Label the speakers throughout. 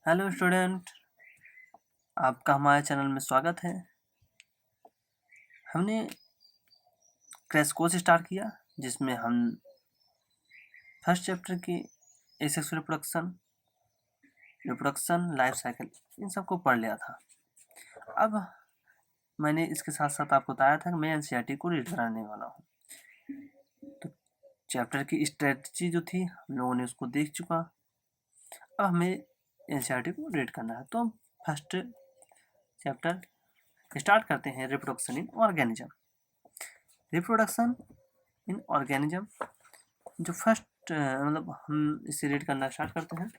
Speaker 1: Hello student, आपका हमारे channel में स्वागत है। हमने क्रैश कोर्स स्टार्ट किया जिसमें हम फर्स्ट चैप्टर की asexual reproduction life cycle in सबको पढ़ लिया था। अब मैंने इसके साथ साथ आपको बताया था कि मैं एनसीईआरटी को रीड कराने वाला हूँ। तो चैप्टर की स्ट्रेटजी जो थी हम लोगों ने उसको देख चुका। अब हमें एनसीईआरटी को रीड करना है, तो हम फर्स्ट चैप्टर स्टार्ट करते हैं। Reproduction in organism. Reproduction in organism जो फर्स्ट मतलब हम इसे रीड करना स्टार्ट करते हैं।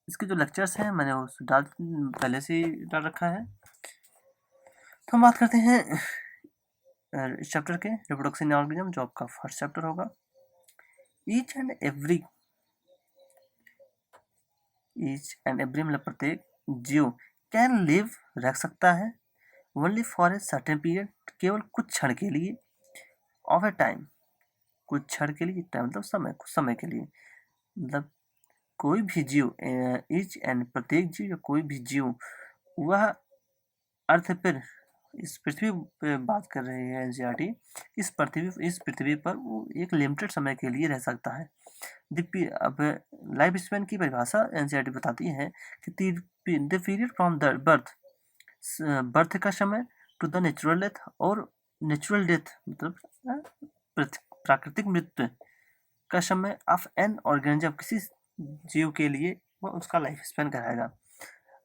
Speaker 1: इसके जो लेक्चर्स हैं मैंने उस पहले से ही डाल रखा है। तो हम बात करते हैं इस चैप्टर के रिप्रोडक्शन इन ऑर्गेनिज्म, जो आपका फर्स्ट चैप्टर होगा। ईच एंड एवरी मतलब प्रत्येक जीव कैन लिव रह सकता है only for a certain period, केवल कुछ क्षण के लिए, ऑफ ए टाइम, कुछ क्षण के लिए, टाइम मतलब समय, कुछ समय के लिए। मतलब कोई भी जीव, ईच एंड प्रत्येक जीव या कोई भी जीव वह अर्थ पर, इस पृथ्वी पे बात कर रही है एनसीईआरटी, इस पृथ्वी पर वो एक लिमिटेड समय के लिए रह सकता है। अब लाइफ स्पैन की परिभाषा एनसीईआरटी बताती है कि the period from the birth का समय टू द नेचुरल डेथ, और नेचुरल डेथ मतलब प्राकृतिक मृत्यु का समय ऑफ एन ऑर्गेनिज्म, किसी जीव के लिए वह उसका लाइफ स्पैन कराएगा।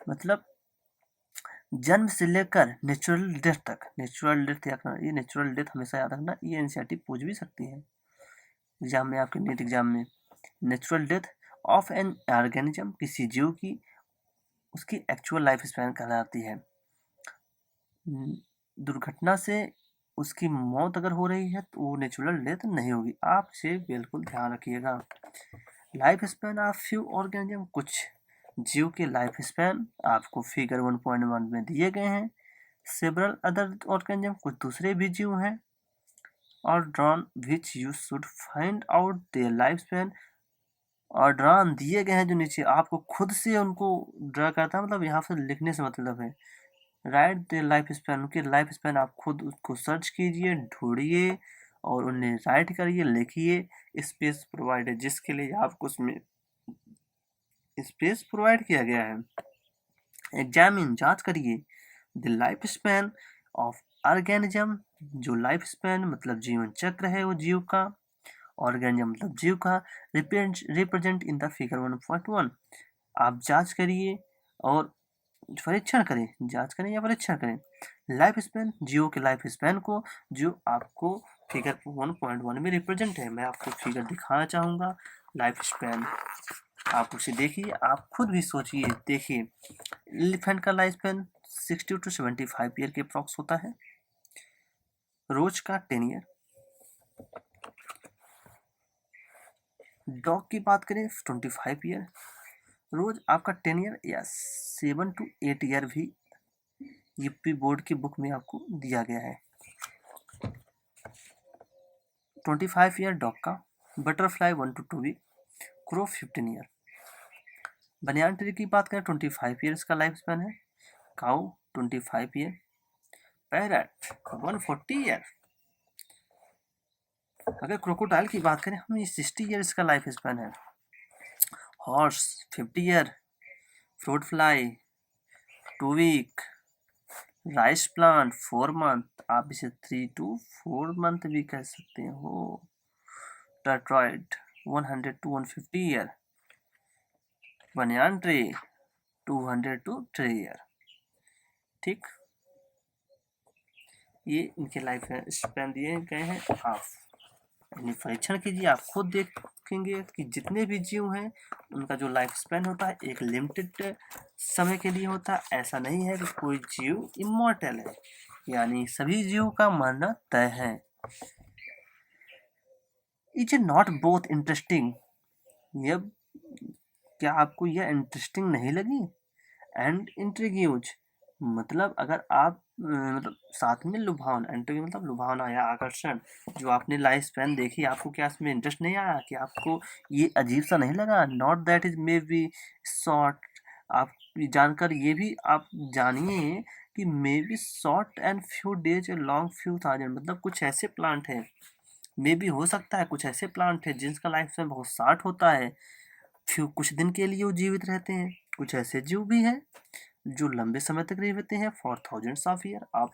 Speaker 1: मतलब जन्म से लेकर नेचुरल डेथ तक। नेचुरल डेथ याद रखना, ये नेचुरल डेथ हमेशा याद रखना, ये एनसीईआरटी पूछ भी सकती है एग्जाम में, आपके नीट एग्जाम में। Natural death of an organism, किसी जीव की उसकी एक्चुअल लाइफ स्पैन कहलाती है। दुर्घटना से उसकी मौत अगर हो रही है तो वो नेचुरल डेथ नहीं होगी। आप इसे बिल्कुल ध्यान रखिएगा। Life span of few organism, कुछ जीव के लाइफ स्पैन आपको फिगर 1.1 में दिए गए हैं। सेवरल अदर ऑर्गेनिज्म, कुछ दूसरे भी जीव हैं, और drawn which you should find out their life span, और ड्रॉन दिए गए हैं जो नीचे, आपको खुद से उनको ड्रा करता है, मतलब यहाँ से लिखने से मतलब है। राइट देयर लाइफ स्पैन, उनके लाइफ स्पैन आप खुद उसको सर्च कीजिए, ढूंढिए और उन्हें राइट करिए, लिखिए। स्पेस प्रोवाइडेड, जिसके लिए आपको उसमें स्पेस प्रोवाइड किया गया है। एग्जामिन, जांच करिए the life span of organism, जो लाइफ स्पैन मतलब जीवन चक्र है वो जीव का, ऑर्गेनिज्म मतलब जीव का, रिप्रेजेंट इन द फिगर 1.1। आप जांच करिए और परीक्षण करें, जांच करें या परीक्षण करें लाइफ स्पैन, जीव के लाइफ स्पैन को, जो आपको फिगर 1.1 में रिप्रेजेंट है। मैं आपको फिगर दिखाना चाहूँगा लाइफ स्पैन, आप उसे देखिए, आप खुद भी सोचिए, देखिए। एलिफेंट का लाइफ स्पैन 60 to 75 ईयर के अप्रॉक्स होता है। रोज का 10 ईयर। डॉग की बात करें 25 ईयर। रोज आपका 10 ईयर या 7 to 8 ईयर भी यूपी बोर्ड की बुक में आपको दिया गया है। 25 ईयर डॉग का। Butterfly 1 to 2 week. Crow 15 year. Banyan tree की बात करें 25 ईयर्स का लाइफ स्पैन है। Cow 25 year. Parrot 140 year. अगर क्रोकोडाइल की बात करें हम, 60 ईयर्स का लाइफ स्पैन है। Horse 50 year. Fruit fly 2 week. Rice plant 4 month, आप इसे 3 to 4 मंथ भी कह सकते हो। टर्टॉइड 100 to 150 year. Banyan tree 200 to 3 year. ठीक, ये इनके लाइफ स्पैन दिए गए हैं। आप परीक्षण कीजिए, आप खुद देखेंगे कि जितने भी जीव हैं उनका जो लाइफ स्पैन होता है एक लिमिटेड समय के लिए होता है। ऐसा नहीं है कि कोई जीव इमॉर्टल है, यानी सभी जीव का मरना तय है। इज नॉट बोथ इंटरेस्टिंग, यह क्या आपको यह इंटरेस्टिंग नहीं लगी? एंड इंट्रिग्यूज, मतलब अगर आप मतलब साथ में लुभावना, एंट्री मतलब लुभावना या आकर्षण, जो आपने लाइफ स्पैन देखी, आपको क्या इसमें इंटरेस्ट नहीं आया, कि आपको ये अजीब सा नहीं लगा? Not that is may be short, आप जानकर ये भी आप जानिए कि may be short and few days long few thousand, मतलब कुछ ऐसे प्लांट हैं, मे बी हो सकता है कुछ ऐसे प्लांट है जिनका लाइफ स्पैन बहुत शार्ट होता है, फ्यू कुछ दिन के लिए वो जीवित रहते हैं। कुछ ऐसे जीव भी हैं जो लंबे समय तक रह रहते हैं, फॉर थाउजेंड्स ऑफ ईयर। आप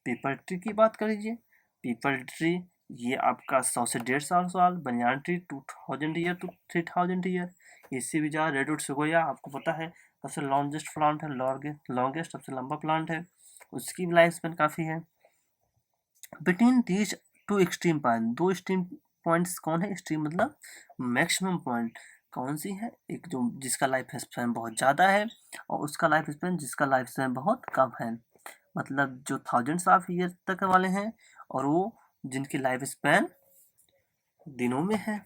Speaker 1: पीपल ट्री की बात कर लीजिए, पीपल ट्री ये आपका 100 से 150 साल, banyan tree 2000 year to 3000 year, इससे भी ज़्यादा। रेडवुड सेक्वोया आपको पता है सबसे लॉन्गेस्ट प्लांट है, लॉन्गेस्ट सबसे लंबा प्लांट है, उसकी भी लाइफ स्पेन काफ़ी है। Between these two extreme point, दो एक्सट्रीम पॉइंट्स कौन है? एक्सट्रीम मतलब मैक्सिमम पॉइंट कौन सी है? एक जो जिसका लाइफ स्पैन बहुत ज़्यादा है, और उसका लाइफ स्पैन जिसका लाइफ स्पैन बहुत कम है, मतलब जो थाउजेंड्स ऑफ ईयर तक वाले हैं, और वो जिनकी लाइफ स्पैन दिनों में है।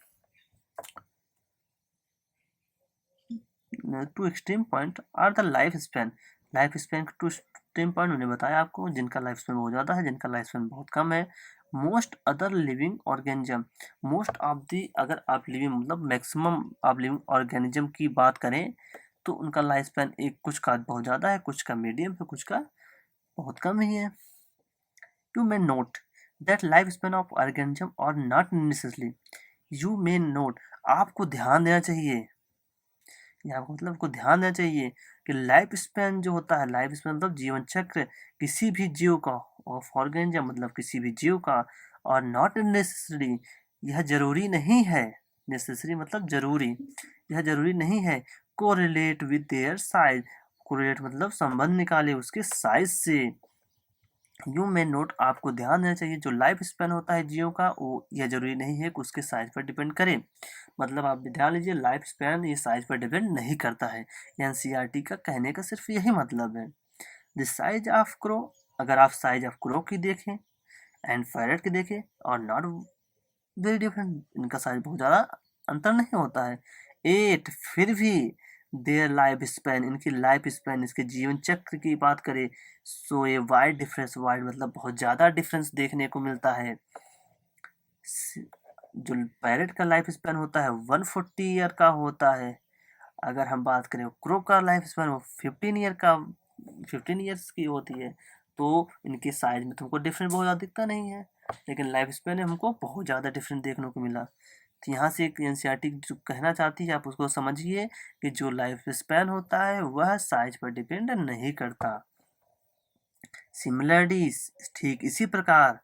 Speaker 1: Two extreme point are the life span, life span two extreme point उन्हें बताया आपको जिनका लाइफ स्पैन बहुत ज़्यादा है, जिनका लाइफ स्पैन बहुत कम है। Most other living organism, most of the, अगर आप लिविंग मतलब मैक्सिमम आप लिविंग ऑर्गेनिज्म की बात करें तो उनका लाइफ स्पैन एक कुछ का बहुत ज़्यादा है, कुछ का मीडियम है, कुछ का बहुत कम ही है। You may note that lifespan of organism are not necessarily, you may note, आपको ध्यान देना चाहिए, यहाँ मतलब को ध्यान देना चाहिए कि लाइफ स्पैन जो होता है, लाइफ स्पैन मतलब जीवन चक्र किसी भी जीव का, ऑफ ऑर्गेनिज्म मतलब किसी भी जीव का, और नॉट नेसेसरी, यह जरूरी नहीं है, नेसेसरी मतलब जरूरी, यह जरूरी नहीं है, correlate with their size, correlate मतलब संबंध निकाले उसके साइज से। यू मे नोट, आपको ध्यान देना चाहिए जो लाइफ स्पैन होता है जियो का, वो यह जरूरी नहीं है कि उसके साइज पर डिपेंड करे, मतलब आप ध्यान लीजिए लाइफ स्पैन ये साइज पर डिपेंड नहीं करता है। एनसीईआरटी का कहने का सिर्फ यही मतलब है। द साइज ऑफ क्रो, अगर आप साइज ऑफ क्रो की देखें एंड पैरट की देखें, और नॉट वेरी डिफरेंट, इनका साइज बहुत ज़्यादा अंतर नहीं होता है। एट, फिर भी देयर लाइफ स्पैन, इनकी लाइफ स्पैन, इसके जीवन चक्र की बात करें, सो ये वाइड डिफरेंस, वाइड मतलब बहुत ज़्यादा डिफरेंस देखने को मिलता है। जो पैरेट का लाइफ स्पैन होता है 140 ईयर का होता है, अगर हम बात करें क्रो का लाइफ स्पैन वो 15 ईयर्स की होती है। तो इनके साइज में तुमको डिफरेंस बहुत ज़्यादा दिखता नहीं है, लेकिन लाइफ स्पैन में हमको बहुत ज़्यादा डिफरेंस देखने को मिला। तो यहाँ से एक एनसीईआरटी जो कहना चाहती है आप उसको समझिए कि जो लाइफ स्पैन होता है वह साइज पर डिपेंड नहीं करता। सिमिलरली, ठीक इसी प्रकार,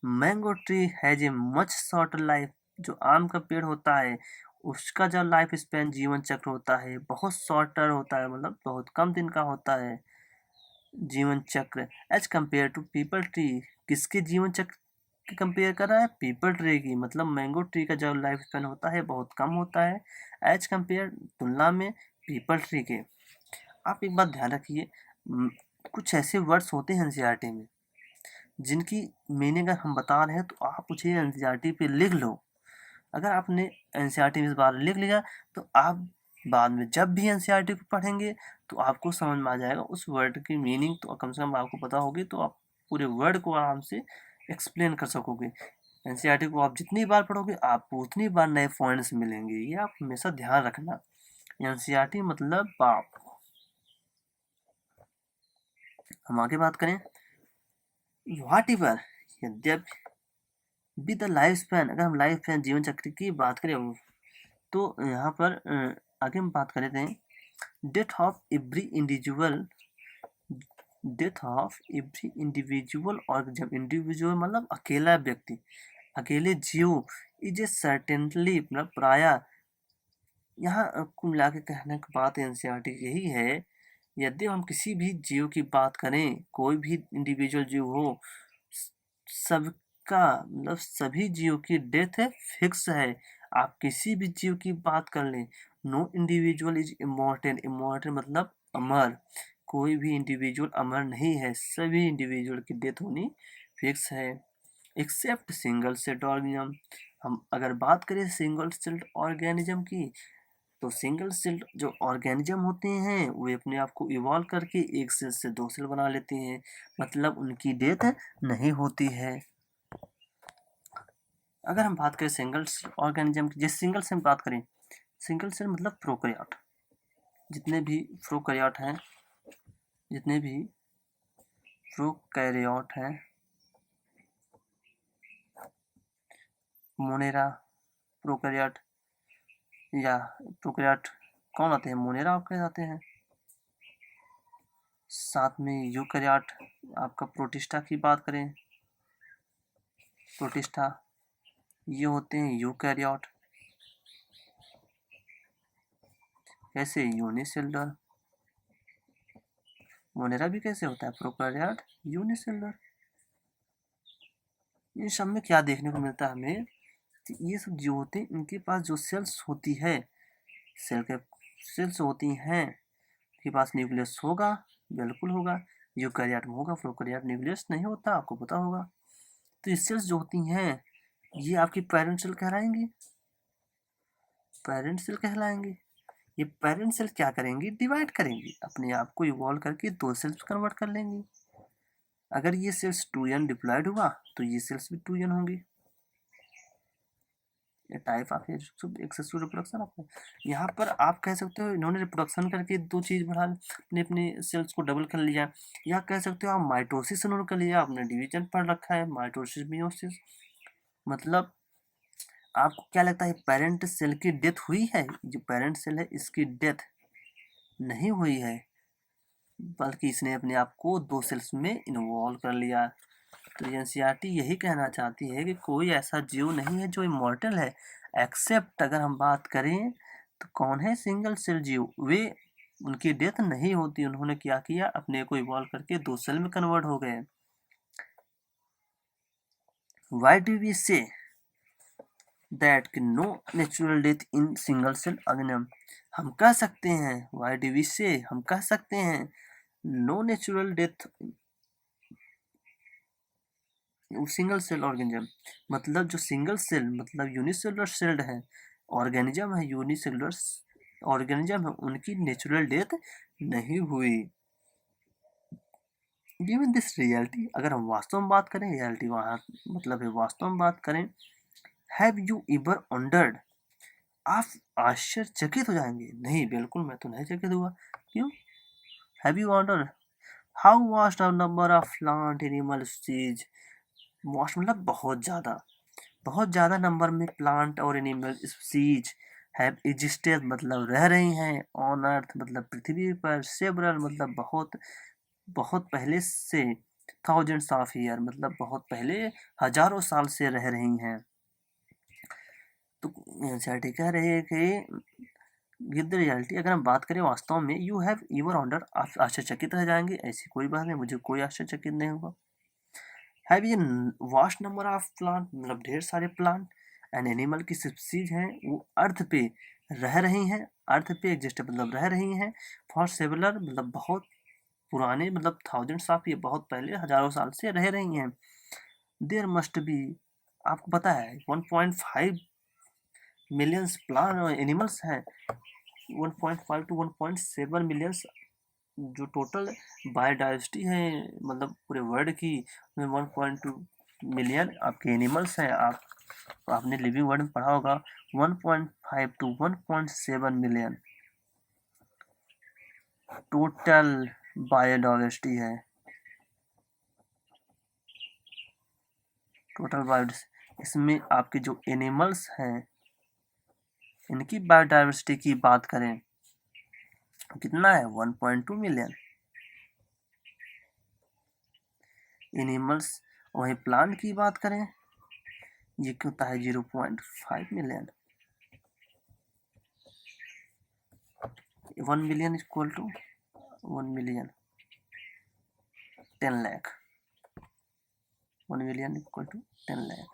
Speaker 1: mango tree has a much shorter life, जो आम का पेड़ होता है उसका जो लाइफ स्पैन जीवन चक्र होता है बहुत शॉर्टर होता है, मतलब बहुत कम दिन का होता है जीवन चक्र, as compare to peepal tree. किसके जीवन चक्र की कंपेयर कर रहा है? पीपल ट्री की, मतलब मैंगो ट्री का जो लाइफ स्पैन होता है बहुत कम होता है, एज कम्पेयर तुलना में पीपल ट्री के। आप एक बात ध्यान रखिए, कुछ ऐसे वर्ड्स होते हैं एनसीईआरटी में जिनकी मीनिंग अगर हम बता रहे हैं तो आप उसे एनसीईआरटी पे लिख लो। अगर आपने एनसीईआरटी में इस बार लिख लिया तो आप बाद में जब भी एनसीईआरटी को पढ़ेंगे तो आपको समझ में आ जाएगा उस वर्ड की मीनिंग, तो कम से कम आपको पता होगी, तो आप पूरे वर्ड को आराम से एक्सप्लेन कर सकोगे। एनसीईआरटी को आप जितनी बार पढ़ोगे आपको उतनी बार नए पॉइंट्स मिलेंगे, ये आप हमेशा ध्यान रखना। एनसीईआरटी मतलब बाप। हम आगे बात करें, व्हाट एवर, यद्यपि द लाइफ स्पैन, अगर हम लाइफ स्पैन जीवन चक्र की बात करें तो यहाँ पर आगे हम बात कर लेते हैं, death of every individual, death of every individual, और जब इंडिविजुअल मतलब अकेला व्यक्ति, अकेले जीव, इज ए सर्टेनली मतलब प्राय, यहाँ कुल मिला के कहने की बात एनसीईआरटी यही है, यदि हम किसी भी जीव की बात करें, कोई भी इंडिविजुअल जीव हो, सबका मतलब सभी जीव की डेथ है फिक्स है। आप किसी भी जीव की बात कर लें, no individual is immortal, immortal मतलब अमर, कोई भी इंडिविजुअल अमर नहीं है, सभी इंडिविजुअल की डेथ होनी फिक्स है, एक्सेप्ट सिंगल सेल ऑर्गेनिज्म। हम अगर बात करें सिंगल सेल ऑर्गेनिज्म की तो सिंगल सेल जो ऑर्गेनिज्म होते हैं वे अपने आप को इवॉल्व करके एक सेल से दो सेल बना लेते हैं, मतलब उनकी डेथ नहीं होती है। अगर हम बात करें सिंगल ऑर्गेनिज्म की, जिस सिंगल से हम बात करें, सिंगल सेल मतलब प्रोकैरियोट, जितने भी प्रोकैरियोट हैं, जितने भी प्रोकैरियोट हैं, मोनेरा, प्रोकैरियोट या प्रोकैरियोट कौन आते हैं, मोनेरा आपके आते हैं, साथ में यूकैरियोट, आपका प्रोटिस्टा की बात करें, प्रोटिस्टा, ये होते हैं यूकैरियोट। कैसे, यूनिसेलुलर। मोनेरा भी कैसे होता है, प्रोकैरियोट, यूनिसेलुलर। इन सब में क्या देखने को मिलता है हमें, ये सब जो होते हैं इनके पास जो सेल्स होती है, सेल के सेल्स होती हैं, इनके पास न्यूक्लियस होगा, बिल्कुल होगा। यूकैरियोट में होगा, प्रोकैरियोट न्यूक्लियस नहीं होता, आपको पता होगा। तो ये सेल्स जो होती हैं ये आपकी पेरेंट सेल कहलाएंगी, पेरेंट सेल कहलाएंगी। ये पेरेंट सेल क्या करेंगी, डिवाइड करेंगी, अपने आप को इवॉल्व करके दो सेल्स कन्वर्ट कर लेंगी। अगर ये सेल्स 2n डिप्लॉयड हुआ तो ये सेल्स भी 2n होंगी। ये टाइप ऑफ एक्सेसिव रिप्रोडक्शन आपको, यहाँ पर आप कह सकते हो इन्होंने रिप्रोडक्शन करके दो चीज बढ़ा, अपने अपने सेल्स को डबल कर लिया, या कह सकते हो आप माइटोसिस उन्होंने कर लिया, आपने डिवीजन पढ़ रखा है, माइटोसिस मियोसिस। मतलब आपको क्या लगता है पेरेंट सेल की डेथ हुई है, जो पेरेंट सेल है इसकी डेथ नहीं हुई है, बल्कि इसने अपने आप को दो सेल्स में इन्वॉल्व कर लिया। तो एनसीईआरटी यही कहना चाहती है कि कोई ऐसा जीव नहीं है जो इमॉर्टल है, एक्सेप्ट अगर हम बात करें तो कौन है, सिंगल सेल जीव, वे उनकी डेथ नहीं होती, उन्होंने क्या किया, अपने को इवॉल्व करके दो सेल में कन्वर्ट हो गए। Why do we say that no natural death in single cell organism, हम कह सकते हैं, व्हाई डू वी से, हम कह सकते हैं no natural death single cell organism, मतलब जो सिंगल सेल मतलब यूनिसेलुलर सेल्ड है, ऑर्गेनिज्म है, यूनिसेलुलर ऑर्गेनिज्म है, उनकी नेचुरल डेथ नहीं हुई। गिवन दिस रियलिटी, अगर हम वास्तव में बात करें, रियलिटी वहाँ मतलब है वास्तव में बात करें, हैव यू एवर वंडर्ड, आप आश्चर्यचकित हो जाएंगे, नहीं बिल्कुल मैं तो नहीं चकित हुआ, क्यों, have you wondered how vast our number of plant animal species, vast मतलब बहुत ज़्यादा नंबर में प्लांट और एनिमल स्पीसीज हैव एग्जिस्टेड मतलब रह रही हैं, ऑन अर्थ मतलब पृथ्वी पर, सेवरल मतलब बहुत बहुत पहले से, थाउजेंड्स ऑफ ईयर मतलब बहुत पहले, हजारों साल से रह रही हैं। तो एनसीईआरटी कह रहे हैं कि विद रियलिटी, अगर हम बात करें वास्तव में, यू हैव ईवर ऑर्डर, आप आश्चर्यचकित रह जाएंगे, ऐसी कोई बात नहीं, मुझे कोई आश्चर्यचकित नहीं होगा। हैव ये वास्ट नंबर ऑफ प्लांट मतलब ढेर सारे प्लांट एंड एनिमल की स्पीसीज हैं वो अर्थ पे रह रही हैं, अर्थ पे एग्जिस्ट मतलब रह रही हैं, फॉर सेवरल मतलब बहुत पुराने मतलब थाउजेंड्स ऑफ, ये बहुत पहले हजारों साल से रह रही हैं। देयर मस्ट बी, आपको पता है 1.5 मिलियंस प्लांट एनिमल्स हैं, 1.5 to 1.7 मिलियंस जो टोटल बायोडाइवर्सिटी है मतलब पूरे वर्ल्ड की, 1.2 मिलियन आपके एनिमल्स हैं। आपने लिविंग वर्ल्ड में पढ़ा होगा 1.5 to 1.7 मिलियन टोटल बायोडाइवर्सिटी है, टोटल बायोडाइवर्सिटी। इसमें आपके जो एनिमल्स हैं इनकी बायोडाइवर्सिटी की बात करें कितना है, 1.2 मिलियन एनिमल्स। वहीं प्लांट की बात करें ये होता है 0.5 million, 1 million equal to 1 million 10 lakh, 1 million equal to 10 lakh,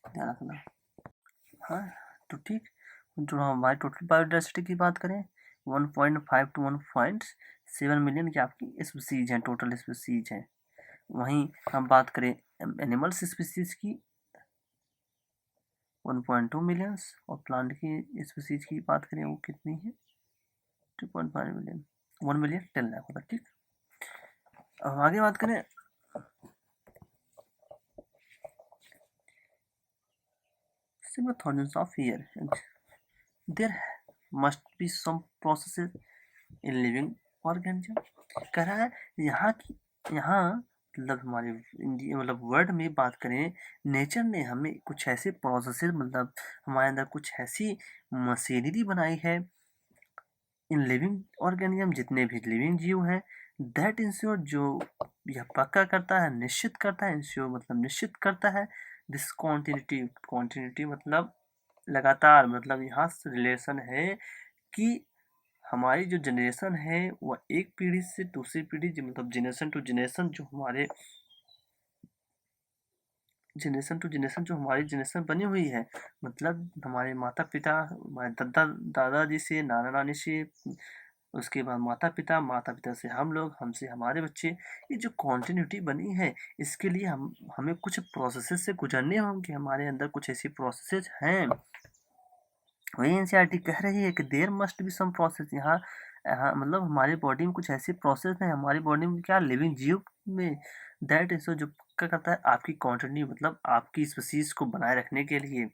Speaker 1: ध्यान रखना। हाँ तो ठीक, जो हमारी टोटल बायोडाइवर्सिटी की बात करें 1.5 to 1.7 मिलियन की आपकी स्पीसीज हैं, टोटल स्पीसीज हैं। वहीं हम बात करें एनिमल्स स्पीसीज की 1.2 मिलियंस, और प्लांट की स्पीसीज की बात करें वो कितनी है, 2.5 मिलियन, 1 मिलियन 10 लाख होगा। ठीक, अब आगे बात करें, several thousands of years, and there must be some processes in living organism। कह रहा है यहाँ की, यहाँ मतलब हमारे इंडिया मतलब वर्ल्ड में बात करें, नेचर ने हमें कुछ ऐसे प्रोसेसेस मतलब हमारे अंदर कुछ ऐसी मशीनरी बनाई है इन लिविंग ऑर्गेनिज्म, जितने भी लिविंग जीव हैं, दैट इंश्योर, जो यह पक्का करता है, निश्चित करता है, इंश्योर मतलब निश्चित करता है, दिस कॉन्टिन्यूटी, कॉन्टिन्यूटी मतलब लगातार, मतलब यहाँ से रिलेशन है कि हमारी जो जनरेशन है वह एक पीढ़ी से दूसरी पीढ़ी, मतलब जनरेशन टू जनरेशन, जो हमारे जनरेशन टू जनरेशन जो हमारी जनरेशन बनी हुई है, मतलब हमारे माता पिता, हमारे दादा दादाजी से, नाना नानी से, उसके बाद माता पिता, माता पिता से हम लोग, हमसे हमारे बच्चे, ये जो कॉन्टिन्यूटी बनी है, इसके लिए हमें कुछ प्रोसेसेस से गुजरने होंगे, हमारे अंदर कुछ ऐसी प्रोसेसेस हैं। वही एनसीईआरटी कह रही है कि there must be some process, यहाँ यहाँ मतलब हमारी बॉडी में कुछ ऐसे प्रोसेस हैं, हमारी बॉडी में क्या, लिविंग जीव में, दैट इज जो क्या करता है आपकी कॉन्टिन्यू मतलब आपकी स्पीसीज को बनाए रखने के लिए।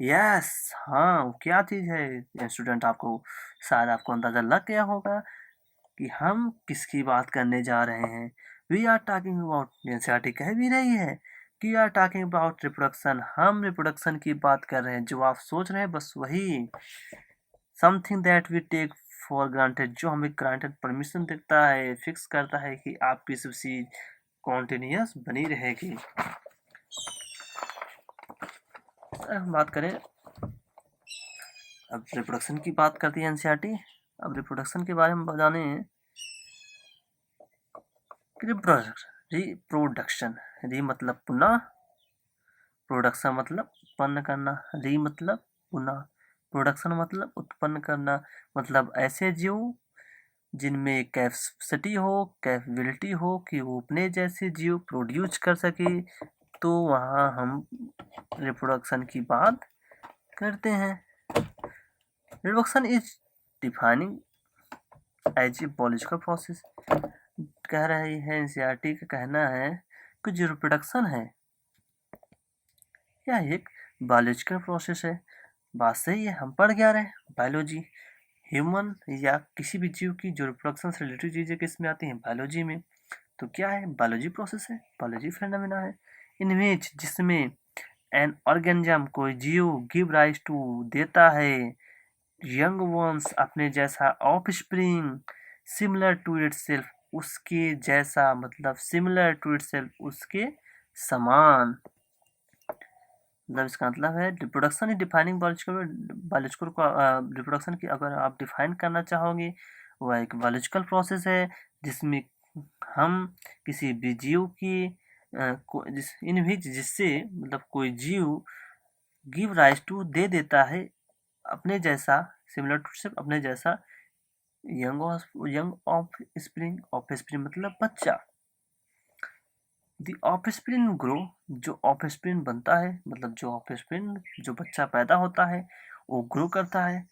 Speaker 1: यस, हाँ, वो क्या चीज़ है स्टूडेंट, आपको शायद आपको अंदाजा लग गया होगा कि हम किसकी बात करने जा रहे हैं। We are talking about, NCERT कह भी रही है कि we are talking about reproduction, हम रिप्रोडक्शन की बात कर रहे हैं। जो आप सोच रहे हैं बस वही, something that we take for granted, जो हमें ग्रांटेड परमिशन देता है, फिक्स करता है कि आपकी स्पीसीज कॉन्टिन्यूस बनी रहेगी। हम बात करें, अब रिप्रोडक्शन की बात करती है एनसीईआरटी। अब रिप्रोडक्शन के बारे में जाने, रिप्रोडक्शन, री मतलब पुनः, प्रोडक्शन मतलब उत्पन्न करना, री मतलब पुनः, प्रोडक्शन मतलब उत्पन्न करना, मतलब ऐसे जीव जिनमें कैपेसिटी हो, कैपेबिलिटी हो कि वो अपने जैसे जीव प्रोड्यूस कर सके, तो वहाँ हम रिप्रोडक्शन की बात करते हैं। Reproduction is defining as a biological process, कह रही है एनसीईआरटी का कहना है कि जो रिप्रोडक्शन है यह एक बायोलॉजिकल प्रोसेस है। बात सही है, हम पढ़ क्या रहे हैं, बायोलॉजी। ह्यूमन या किसी भी जीव की जो रिप्रोडक्शन से रिलेटेड चीज़ें किस में आती हैं, बायोलॉजी में। तो क्या है, बायोलॉजी प्रोसेस है, बायोलॉजी फेनोमेना है, इन विच जिसमें एन ऑर्गेनिज्म कोई जीव गिव राइज टू देता है यंग वंस अपने जैसा, offspring similar to itself उसके जैसा, मतलब सिमिलर टू इटसेल्फ उसके समान, मतलब इसका मतलब है रिप्रोडक्शन इज डिफाइनिंग बायोलॉजिकल को, रिप्रोडक्शन की अगर आप डिफाइन करना चाहोगे, वह एक बायोलॉजिकल प्रोसेस है जिसमें हम किसी भी जीव की इन भी जिससे मतलब कोई जीव गिव राइज टू दे देता है अपने जैसा, सिमिलर टू से अपने जैसा, young of spring, of spring मतलब बच्चा, दी ऑफस्प्रिंग ग्रो, जो ऑफस्प्रिंग बनता है मतलब जो ऑफस्प्रिंग जो बच्चा पैदा होता है वो ग्रो करता है,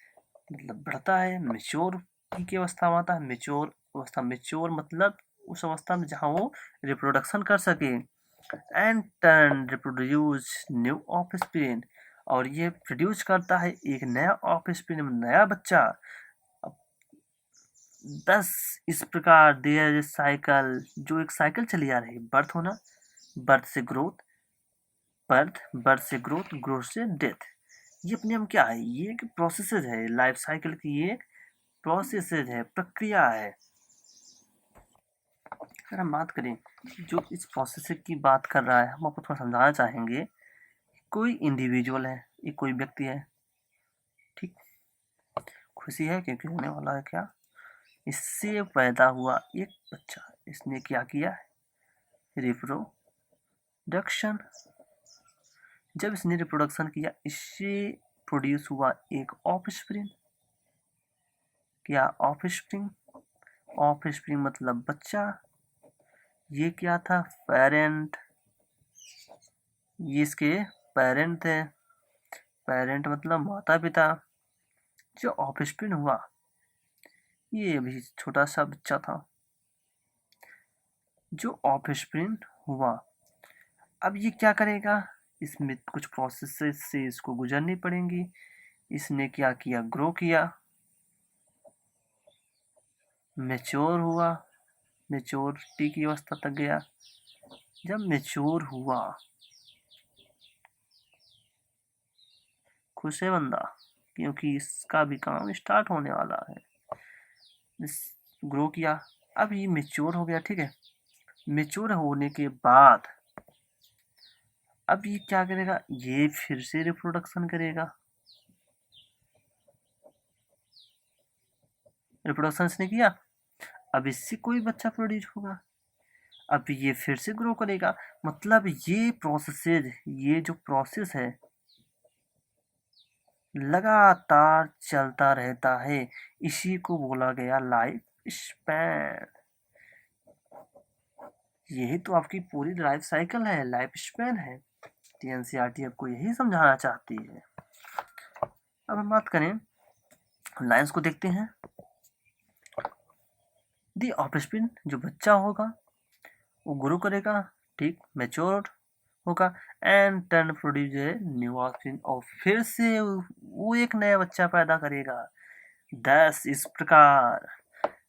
Speaker 1: मतलब बढ़ता है, मेच्योर की अवस्था में आता है, मेच्योर अवस्था, मेच्योर मतलब उस अवस्था में जहाँ वो रिप्रोडक्शन कर सके, and turn reproduce new offspring, और ये प्रोड्यूस करता है एक नया ऑफस्प्रिंग, नया बच्चा। दस इस प्रकार देयर साइकिल, जो एक साइकिल चली आ रही है, बर्थ होना, बर्थ से ग्रोथ, बर्थ, बर्थ से ग्रोथ, ग्रोथ से डेथ, ये अपने हम क्या है, ये एक प्रोसेसेस है, लाइफ साइकिल की ये एक प्रोसेसेस है, प्रक्रिया है। अगर हम बात करें जो इस प्रोसेस की बात कर रहा है, हम आपको थोड़ा समझाना चाहेंगे। कोई इंडिविजुअल है, ये कोई व्यक्ति है, ठीक, खुशी है क्योंकि होने वाला है क्या, इससे पैदा हुआ एक बच्चा, इसने क्या किया, रिप्रोडक्शन। जब इसने रिप्रोडक्शन किया, इससे प्रोड्यूस हुआ एक ऑफस्प्रिंग, क्या ऑफस्प्रिंग, ऑफस्प्रिंग मतलब बच्चा, ये क्या था, पेरेंट, ये इसके पेरेंट थे, पेरेंट मतलब माता पिता। जो ऑफस्प्रिंग हुआ, ये अभी छोटा सा बच्चा था जो ऑफस्प्रिंग हुआ। अब ये क्या करेगा, इसमें कुछ प्रोसेस से इसको गुजरनी पड़ेंगी। इसने क्या किया, ग्रो किया, मैच्योर हुआ, मैच्योरिटी की अवस्था तक गया। जब मैच्योर हुआ, खुश है बंदा क्योंकि इसका भी काम स्टार्ट होने वाला है। इस ग्रो किया, अब ये मैच्योर हो गया, ठीक है। मैच्योर होने के बाद अब ये क्या करेगा, ये फिर से रिप्रोडक्शन करेगा। रिप्रोडक्शन इसने किया, अब इससे कोई बच्चा प्रोड्यूस होगा। अब ये फिर से ग्रो करेगा। मतलब ये प्रोसेस, ये जो प्रोसेस है लगातार चलता रहता है। इसी को बोला गया लाइफ स्पैन। यही तो आपकी पूरी लाइफ साइकिल है, लाइफ स्पैन है। एनसीईआरटी आपको यही समझाना चाहती है। अब हम बात करें, लाइन्स को देखते हैं। दी ऑफस्प्रिंग, जो बच्चा होगा वो ग्रो करेगा, ठीक, मैच्योर होगा, and turn produce new offspring, और फिर से वो एक नया बच्चा पैदा करेगा। दस इस प्रकार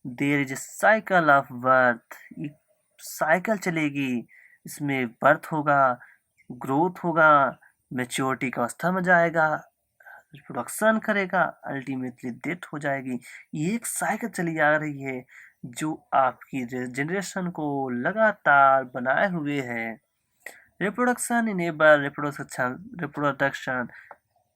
Speaker 1: there is a cycle of birth, cycle चलेगी। इसमें बर्थ होगा, ग्रोथ होगा, मैच्योरिटी का अवस्था में जाएगा, प्रोडक्शन करेगा, अल्टीमेटली डेथ हो जाएगी। ये एक साइकिल चली आ रही है जो आपकी जनरेशन को लगातार बनाए हुए है। रिप्रोडक्शन इनेबल, रिप्रोडक्शन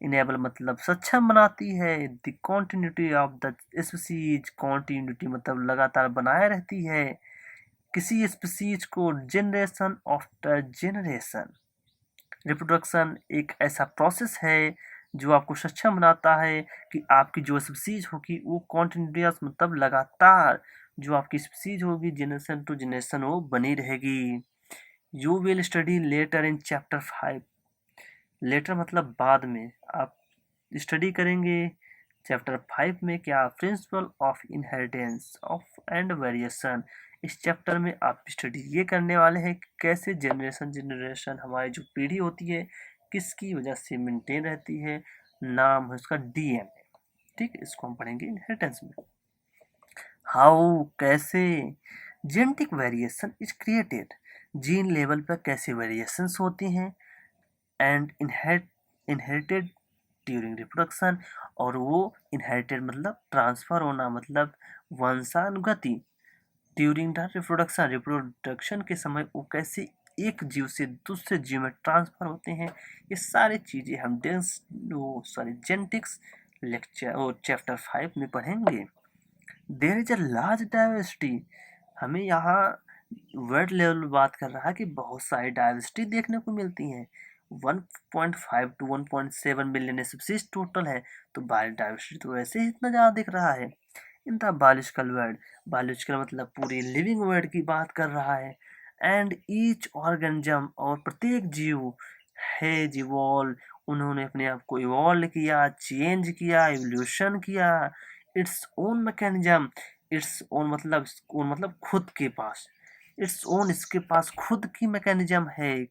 Speaker 1: इनेबल मतलब सक्षम बनाती है। The continuity of the species, continuity मतलब लगातार बनाए रहती है किसी स्पीसीज को जनरेशन आफ्टर जनरेशन। रिप्रोडक्शन एक ऐसा प्रोसेस है जो आपको सक्षम बनाता है कि आपकी जो स्पीसीज होगी वो कॉन्टिन्यूस मतलब लगातार, जो आपकी स्पीसीज होगी जनरेशन टू जनरेशन वो बनी रहेगी। You will study later in chapter 5। Later मतलब बाद में, आप स्टडी करेंगे चैप्टर 5 में क्या, principle of inheritance of and variation. इस चैप्टर में आप स्टडी ये करने वाले हैं कि कैसे जनरेशन हमारी जो पीढ़ी होती है किसकी वजह से मेंटेन रहती है। नाम है उसका डीएनए, ठीक, इसको हम पढ़ेंगे इनहेरिटेंस में। हाउ, कैसे, genetic variation is created, gene level पर कैसे वेरिएशंस होती हैं, एंड इनहेरिटेड ड्यूरिंग रिप्रोडक्शन, और वो इनहेरिटेड मतलब ट्रांसफर होना, मतलब वंशानुगति। ड्यूरिंग द रिप्रोडक्शन, रिप्रोडक्शन के समय वो कैसे एक जीव से दूसरे जीव में ट्रांसफर होते हैं। ये सारी चीजें हम जेनेटिक्स लेक्चर और चैप्टर 5 में पढ़ेंगे। There is a large diversity, हमें यहाँ वर्ड लेवल बात कर रहा है कि बहुत सारी डाइवर्सिटी देखने को मिलती हैं। 1.5 to 1.7 मिलियन स्पीसीज टोटल है, तो बायोडाइवर्सिटी तो वैसे ही इतना ज़्यादा दिख रहा है। In the biological word, biological मतलब पूरे लिविंग वर्ड की बात कर रहा है। एंड ईच ऑर्गेनिज्म, और प्रत्येक जीव है इवॉल्व, उन्होंने अपने आप को इवॉल्व किया, चेंज किया, एवोल्यूशन किया। Its own mechanism, its own मतलब खुद के पास, इट्स ओन इसके पास खुद की मैकेनिज्म है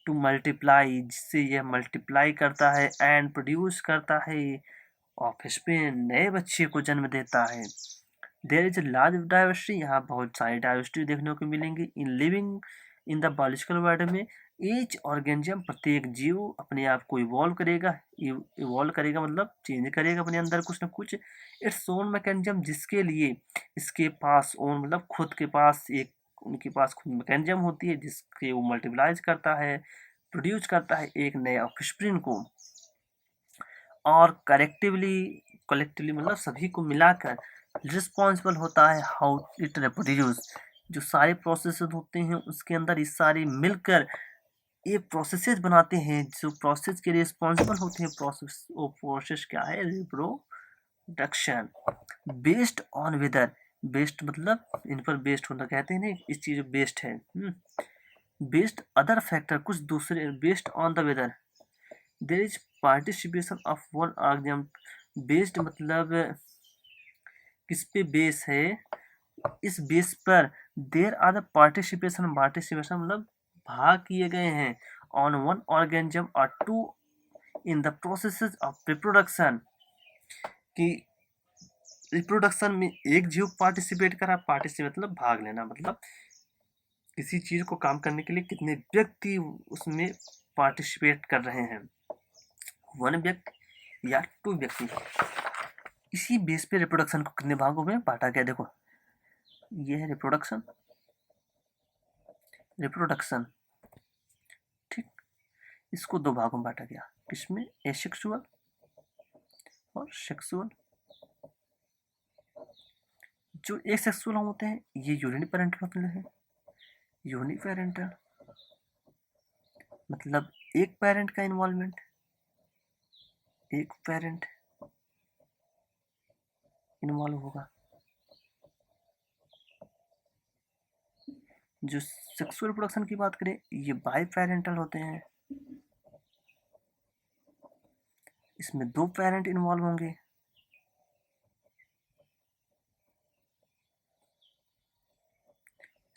Speaker 1: टू मल्टीप्लाई, जिससे यह मल्टीप्लाई करता है एंड प्रोड्यूस करता है ऑफस्प्रिंग, नए बच्चे को जन्म देता है। देयर इज लार्ज डाइवर्सिटी, यहाँ बहुत सारी डाइवर्सिटी देखने को मिलेंगी in living in the biological world में। ईच ऑर्गेनिज्म, प्रत्येक जीव अपने आप को इवॉल्व करेगा, इवॉल्व करेगा मतलब चेंज करेगा अपने अंदर कुछ ना कुछ। इट्स ओन मैकेनिज्म, जिसके लिए इसके पास ओन मतलब खुद के पास एक, उनके पास खुद मैकेनिज्म होती है जिसके वो मल्टीप्लाइज करता है, प्रोड्यूस करता है एक नए ऑफस्प्रिंग को। और कलेक्टिवली मतलब सभी को मिलाकर रिस्पॉन्सिबल होता है हाउ इट रिप्रोड्यूस। जो सारे प्रोसेसेस होते हैं उसके अंदर ये सारे मिलकर ये प्रोसेसेस बनाते हैं, जो प्रोसेस के लिए रिस्पॉन्सिबल होते हैं। वो प्रोसेस क्या है, reproduction. Based on whether, based मतलब इन पर बेस्ड होना कहते हैं ना, इस चीज बेस्ड है। बेस्ड अदर फैक्टर, कुछ दूसरे, based on the weather, there is participation of one organism based मतलब किस पे बेस है, इस बेस पर देर आर द पार्टिसिपेशन मतलब भाग किए गए हैं on one organism or two in the process of reproduction, कि रिप्रोडक्शन में एक जीव पार्टिसिपेट करा, पार्टिसिपेट मतलब भाग लेना, मतलब किसी चीज को काम करने के लिए कितने व्यक्ति उसमें पार्टिसिपेट कर रहे हैं, वन व्यक्ति या टू व्यक्ति। इसी बेस पे रिप्रोडक्शन को कितने भागों में बांटा गया, देखो ये है रिप्रोडक्शन, रिप्रोडक्शन ठीक, इसको दो भागों में बांटा गया, किसमें, एसेक्सुअल और सेक्सुअल। जो एसेक्सुअल होते हैं ये यूनिपेरेंटल होते हैं, यूनिपेरेंटल मतलब एक पेरेंट का इन्वॉल्वमेंट, एक पेरेंट इन्वॉल्व होगा। जो सेक्सुअल रिप्रोडक्शन की बात करें ये बाई पेरेंटल होते हैं, इसमें दो पेरेंट इन्वॉल्व होंगे,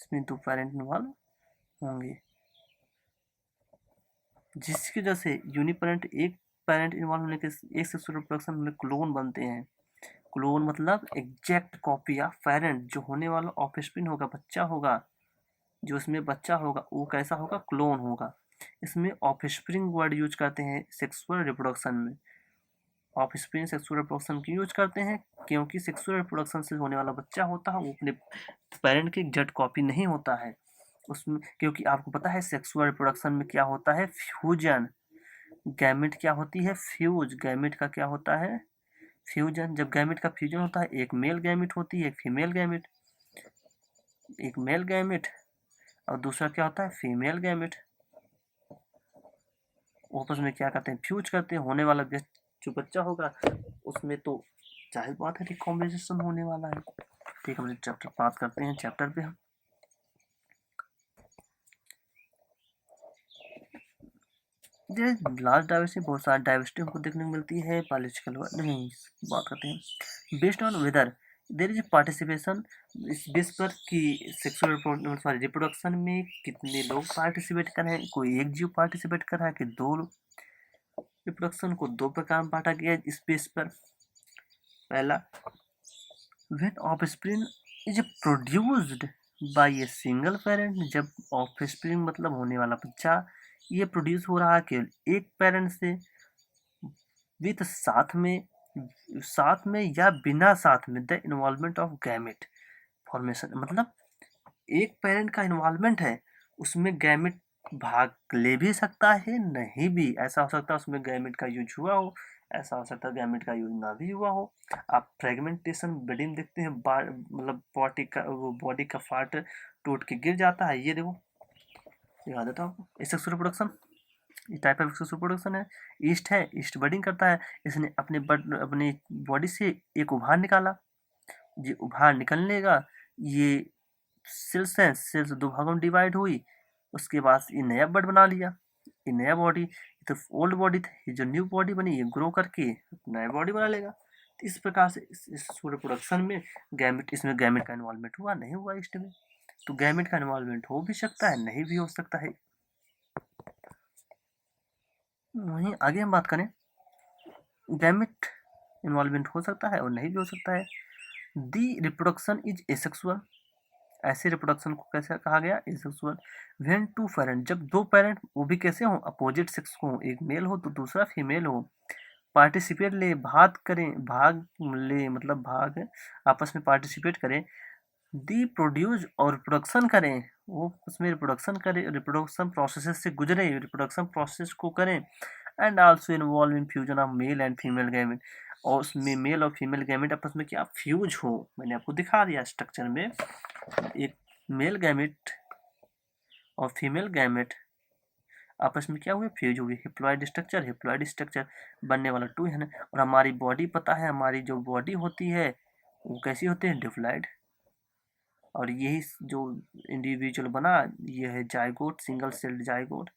Speaker 1: इसमें दो पेरेंट इन्वॉल्व होंगे, जिसकी वजह से यूनिपेरेंट एक पेरेंट इन्वॉल्व होने के एक सेक्सुअल रिप्रोडक्शन में क्लोन बनते हैं। क्लोन मतलब एग्जैक्ट कॉपी या पेरेंट, जो होने वाला ऑफस्प्रिंग होगा, बच्चा होगा, जो उसमें बच्चा होगा वो कैसा होगा, क्लोन होगा। इसमें ऑफस्प्रिंग वर्ड यूज करते हैं सेक्सुअल रिप्रोडक्शन में, ऑफस्प्रिंग सेक्सुअल रिप्रोडक्शन की यूज करते हैं क्योंकि सेक्सुअल रिप्रोडक्शन से होने वाला बच्चा होता है वो अपने पेरेंट की एग्जैक्ट कॉपी नहीं होता है उसमें, क्योंकि आपको पता है सेक्सुअल रिप्रोडक्शन में क्या होता है, फ्यूजन, गैमेट क्या होती है, फ्यूज, गैमेट का क्या होता है, फ्यूजन। जब गैमेट का फ्यूजन होता है एक मेल गैमेट होती है, एक फीमेल गैमेट, एक मेल गैमेट और दूसरा क्या होता है, फीमेल गैमेट। आपस में क्या करते हैं, फ्यूज करते हैं, होने वाला जो बच्चा होगा उसमें तो जाहिर बात है रिकॉम्बिनेशन होने वाला है। ठीक है, हम चैप्टर बात करते हैं, चैप्टर पे हम लार्ज डाइवर्सिटी, बहुत सारी डाइवर्सिटी हमको देखने को मिलती है, बायोलॉजिकल नहीं बात करते हैं, based on whether there is participation, इस बेस पर कि सेक्सुअल सॉरी रिप्रोडक्शन में कितने लोग पार्टिसिपेट कर रहे हैं, कोई एक जीव पार्टिसिपेट कर रहा है कि दो, रिप्रोडक्शन को दो प्रकार में बांटा गया है इस बेस पर। पहला, when offspring is produced by a single parent, जब ऑफस्प्रिंग मतलब होने वाला बच्चा ये प्रोड्यूस हो रहा है केवल एक पेरेंट से, विथ साथ में या बिना साथ में the involvement of gamete formation, मतलब एक पेरेंट का इन्वॉल्वमेंट है उसमें गैमेट भाग ले भी सकता है, नहीं भी, ऐसा हो सकता है उसमें गैमेट का यूज हुआ हो, ऐसा हो सकता है गैमेट का यूज ना भी हुआ हो। आप फ्रेगमेंटेशन ब्रीडिंग देखते हैं, मतलब बॉडी का पार्ट टूट के गिर जाता है, ये देखो दिखा देता हूँ, सेक्सुअल रिप्रोडक्शन, ये टाइप ऑफ सेक्सुअल रिप्रोडक्शन है। ईस्ट है, ईस्ट बर्डिंग करता है, इसने अपनी बॉडी से एक उभार निकाला, ये उभार निकलने ये सेल्स हैं, सेल्स दो भागों में डिवाइड हुई, उसके बाद ये नया बर्ड बना लिया, ये नया बॉडी, ये तो ओल्ड बॉडी था, ये जो न्यू बॉडी बनी ये ग्रो करके नया बॉडी बना लेगा। तो इस प्रकार से इस रिप्रोडक्शन में गैमेट, इसमें गैमेट का इन्वॉल्वमेंट हुआ नहीं हुआ ईस्ट में, तो गैमेट का इन्वॉल्वमेंट हो भी सकता है नहीं भी हो सकता है। वहीं आगे हम बात करें, गैमेट इन्वॉल्वमेंट हो सकता है और नहीं भी हो सकता है। दी रिप्रोडक्शन इज एसेक्सुअल, ऐसे रिप्रोडक्शन को कैसे कहा गया, एसेक्सुअल। व्हेन टू पेरेंट, जब दो पेरेंट वो भी कैसे हो, अपोजिट सेक्स को हो, एक मेल हो तो दूसरा फीमेल हो, पार्टिसिपेट ले, भाग ले मतलब भाग आपस में पार्टिसिपेट करें, दी प्रोड्यूस और रिप्रोडक्शन करें, वो उसमें रिप्रोडक्शन करें, रिप्रोडक्शन प्रोसेस से गुजरे, रिप्रोडक्शन प्रोसेस को करें, and also involve in fusion of male and female gamete, और उसमें मेल और फीमेल गैमेट आपस में क्या फ्यूज हो, मैंने आपको दिखा दिया स्ट्रक्चर में, एक मेल गैमेट और फीमेल गैमेट आपस में क्या हुए, फ्यूज हुए, हिप्लॉइड स्ट्रक्चर बनने वाला टू है ना। और हमारी बॉडी पता है, हमारी जो बॉडी होती है वो कैसी होती है, डिप्लॉइड, और यही जो इंडिविजुअल बना ये है जाइगोट, सिंगल सेल्ड जाइगोट,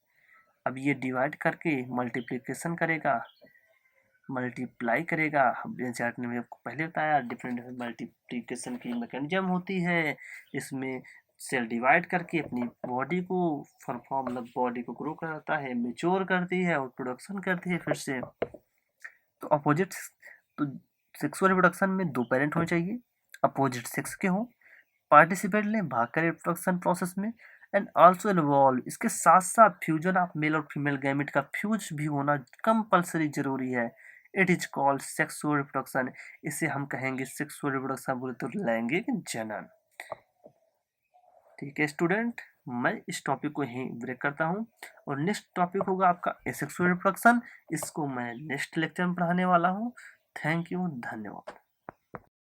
Speaker 1: अब ये डिवाइड करके मल्टीप्लिकेशन करेगा, मल्टीप्लाई करेगा। जैसे ने आपको पहले बताया डिफरेंट मल्टीप्लिकेशन की मैकेनिज्म होती है। इसमें सेल डिवाइड करके अपनी बॉडी को परफॉर्म मतलब बॉडी को ग्रो कराता है, मेच्योर करती है और प्रोडक्शन करती है फिर से। तो अपोजिट तो सेक्सुअल रिप्रोडक्शन में दो पेरेंट होने चाहिए, अपोजिट सेक्स के हों, पार्टिसिपेट लें, भाग करें रिप्रोडक्शन प्रोसेस में, एंड आल्सो इन्वॉल्व। इसके साथ साथ फ्यूजन ऑफ मेल और फीमेल गैमेट का फ्यूज भी होना कंपलसरी जरूरी है। It is called sexual reproduction. इसे हम कहेंगे सेक्सुअल रिप्रोडक्शन, बोले तो लैंगिक जनन। ठीक है स्टूडेंट, मैं इस टॉपिक को यहीं ब्रेक करता हूँ और नेक्स्ट टॉपिक होगा आपका एसेक्सुअल रिप्रोडक्शन। इसको मैं नेक्स्ट लेक्चर में पढ़ाने वाला हूँ। थैंक यू, धन्यवाद।